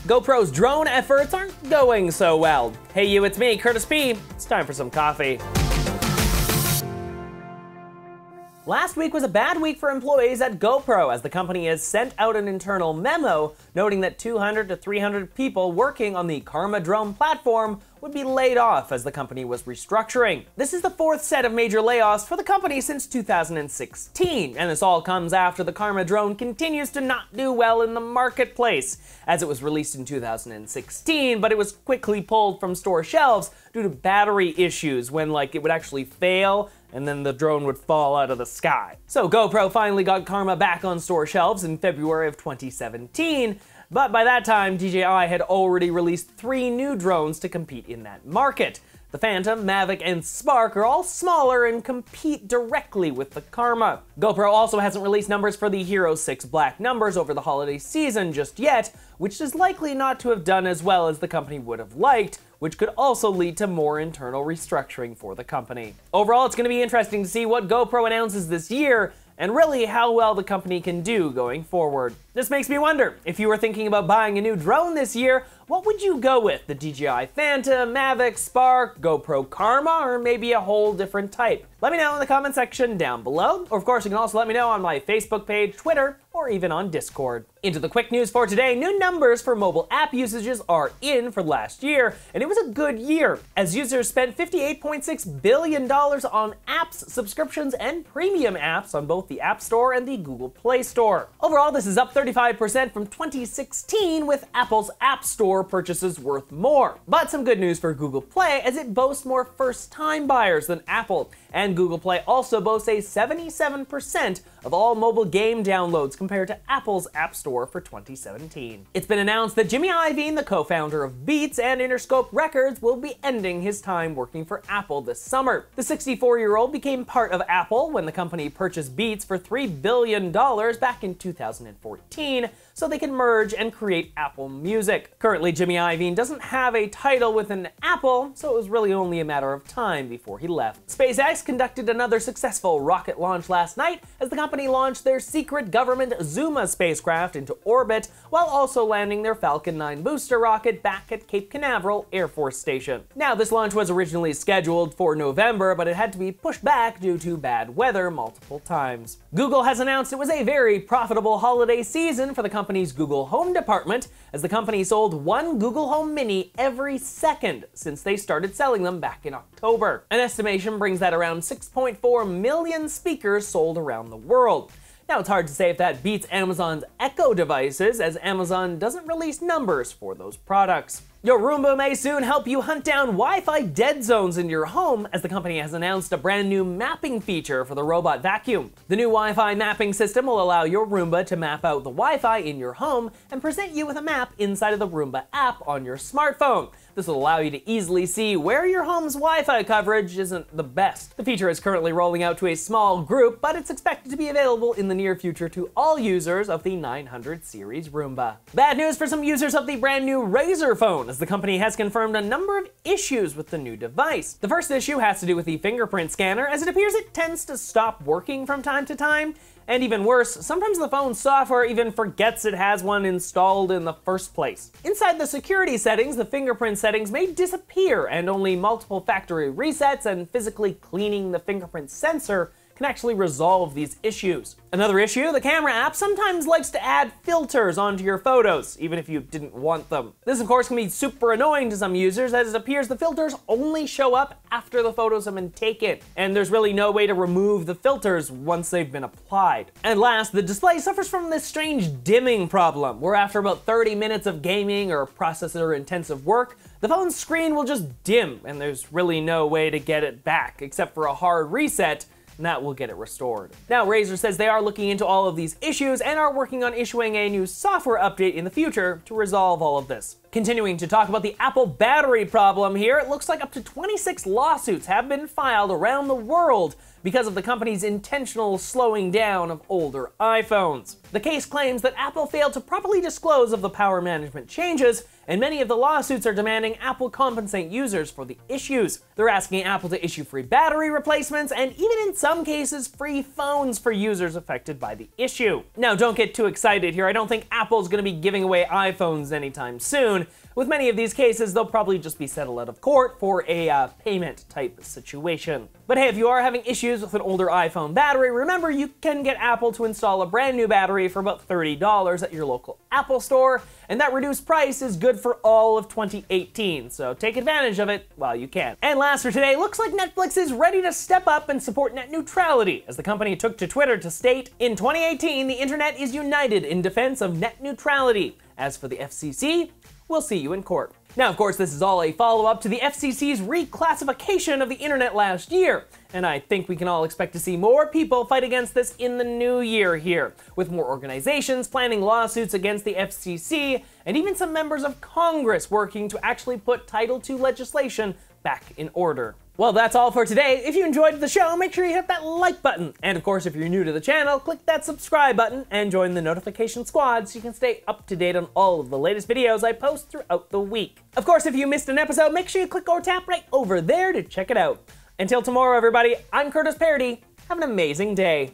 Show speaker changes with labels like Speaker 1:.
Speaker 1: GoPro's drone efforts aren't going so well. Hey you, it's me, Curtis P. It's time for some coffee. Last week was a bad week for employees at GoPro, as the company has sent out an internal memo noting that 200 to 300 people working on the Karma drone platform would be laid off as the company was restructuring. This is the fourth set of major layoffs for the company since 2016, and this all comes after the Karma drone continues to not do well in the marketplace, as it was released in 2016, but it was quickly pulled from store shelves due to battery issues when it would actually fail and then the drone would fall out of the sky. So GoPro finally got Karma back on store shelves in February of 2017, but by that time, DJI had already released 3 new drones to compete in that market. The Phantom, Mavic, and Spark are all smaller and compete directly with the Karma. GoPro also hasn't released numbers for the Hero 6 Black numbers over the holiday season just yet, which is likely not to have done as well as the company would have liked, which could also lead to more internal restructuring for the company. Overall, it's going to be interesting to see what GoPro announces this year, and really how well the company can do going forward. This makes me wonder, if you were thinking about buying a new drone this year, what would you go with? The DJI Phantom, Mavic, Spark, GoPro Karma, or maybe a whole different type? Let me know in the comment section down below, or of course you can also let me know on my Facebook page, Twitter, or even on Discord. Into the quick news for today, new numbers for mobile app usages are in for last year, and it was a good year, as users spent $58.6 billion on apps, subscriptions, and premium apps on both the App Store and the Google Play Store. Overall, this is up 35% from 2016, with Apple's App Store purchases worth more. But some good news for Google Play, as it boasts more first-time buyers than Apple, and Google Play also boasts a 77% of all mobile game downloads compared to Apple's App Store for 2017. It's been announced that Jimmy Iovine, the co-founder of Beats and Interscope Records, will be ending his time working for Apple this summer. The 64-year-old became part of Apple when the company purchased Beats for $3 billion back in 2014, so they could merge and create Apple Music. Currently, Jimmy Iovine doesn't have a title within Apple, so it was really only a matter of time before he left. SpaceX conducted another successful rocket launch last night as the company launched their secret government Zuma spacecraft into orbit, while also landing their Falcon 9 booster rocket back at Cape Canaveral Air Force Station. Now, this launch was originally scheduled for November, but it had to be pushed back due to bad weather multiple times. Google has announced it was a very profitable holiday season for the company's Google Home department, as the company sold 1 Google Home Mini every second since they started selling them back in October. An estimation brings that around 6.4 million speakers sold around the world. Now, it's hard to say if that beats Amazon's Echo devices, as Amazon doesn't release numbers for those products. Your Roomba may soon help you hunt down Wi-Fi dead zones in your home, as the company has announced a brand new mapping feature for the robot vacuum. The new Wi-Fi mapping system will allow your Roomba to map out the Wi-Fi in your home and present you with a map inside of the Roomba app on your smartphone. This will allow you to easily see where your home's Wi-Fi coverage isn't the best. The feature is currently rolling out to a small group, but it's expected to be available in the near future to all users of the 900 series Roomba. Bad news for some users of the brand new RAZER phone, as the company has confirmed a number of issues with the new device. The first issue has to do with the fingerprint scanner, as it appears it tends to stop working from time to time. And even worse, sometimes the phone's software even forgets it has one installed in the first place. Inside the security settings, the fingerprint settings may disappear, and only multiple factory resets and physically cleaning the fingerprint sensor can actually resolve these issues. Another issue, the camera app sometimes likes to add filters onto your photos, even if you didn't want them. This, of course, can be super annoying to some users, as it appears the filters only show up after the photos have been taken, and there's really no way to remove the filters once they've been applied. And last, the display suffers from this strange dimming problem, where after about 30 minutes of gaming or processor-intensive work, the phone's screen will just dim, and there's really no way to get it back, except for a hard reset, and that will get it restored. Now, RAZER says they are looking into all of these issues and are working on issuing a new software update in the future to resolve all of this. Continuing to talk about the Apple battery problem here, it looks like up to 26 lawsuits have been filed around the world because of the company's intentional slowing down of older iPhones. The case claims that Apple failed to properly disclose of the power management changes, and many of the lawsuits are demanding Apple compensate users for the issues. They're asking Apple to issue free battery replacements and even in some cases free phones for users affected by the issue. Now don't get too excited here, I don't think Apple's going to be giving away iPhones anytime soon. With many of these cases, they'll probably just be settled out of court for a payment type situation. But hey, if you are having issues with an older iPhone battery, remember you can get Apple to install a brand new battery for about $30 at your local Apple store, and that reduced price is good for all of 2018, so take advantage of it while you can. And last for today, looks like Netflix is ready to step up and support net neutrality, as the company took to Twitter to state, "In 2018, the internet is united in defense of net neutrality. As for the FCC, we'll see you in court." Now, of course, this is all a follow-up to the FCC's reclassification of the internet last year, and I think we can all expect to see more people fight against this in the new year here, with more organizations planning lawsuits against the FCC, and even some members of Congress working to actually put Title II legislation back in order. Well, that's all for today. If you enjoyed the show, make sure you hit that like button. And of course, if you're new to the channel, click that subscribe button and join the notification squad so you can stay up to date on all of the latest videos I post throughout the week. Of course, if you missed an episode, make sure you click or tap right over there to check it out. Until tomorrow, everybody, I'm Curtis Paradis. Have an amazing day.